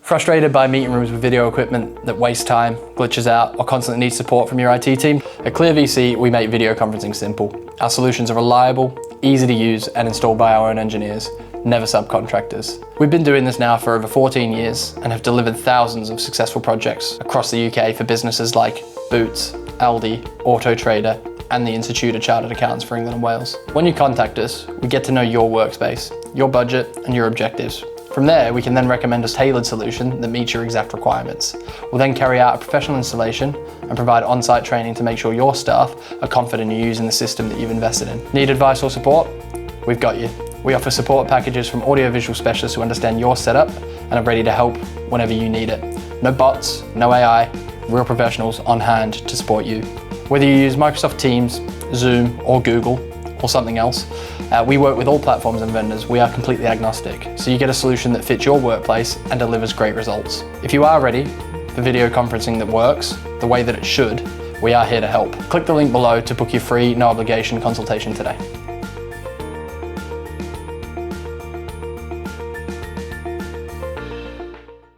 Frustrated by meeting rooms with video equipment that wastes time, glitches out, or constantly needs support from your IT team? At ClearVC, we make video conferencing simple. Our solutions are reliable, easy to use, and installed by our own engineers, never subcontractors. We've been doing this now for over 14 years and have delivered thousands of successful projects across the UK for businesses like Boots, Aldi, AutoTrader, and the Institute of Chartered Accountants for England and Wales. When you contact us, we get to know your workspace, your budget, and your objectives. From there, we can then recommend a tailored solution that meets your exact requirements. We'll then carry out a professional installation and provide on-site training to make sure your staff are confident in using the system that you've invested in. Need advice or support? We've got you. We offer support packages from audiovisual specialists who understand your setup and are ready to help whenever you need it. No bots, no AI, real professionals on hand to support you. Whether you use Microsoft Teams, Zoom, or Google, or something else, we work with all platforms and vendors. We are completely agnostic, so you get a solution that fits your workplace and delivers great results. If you are ready for video conferencing that works the way that it should, we are here to help. Click the link below to book your free, no obligation consultation today.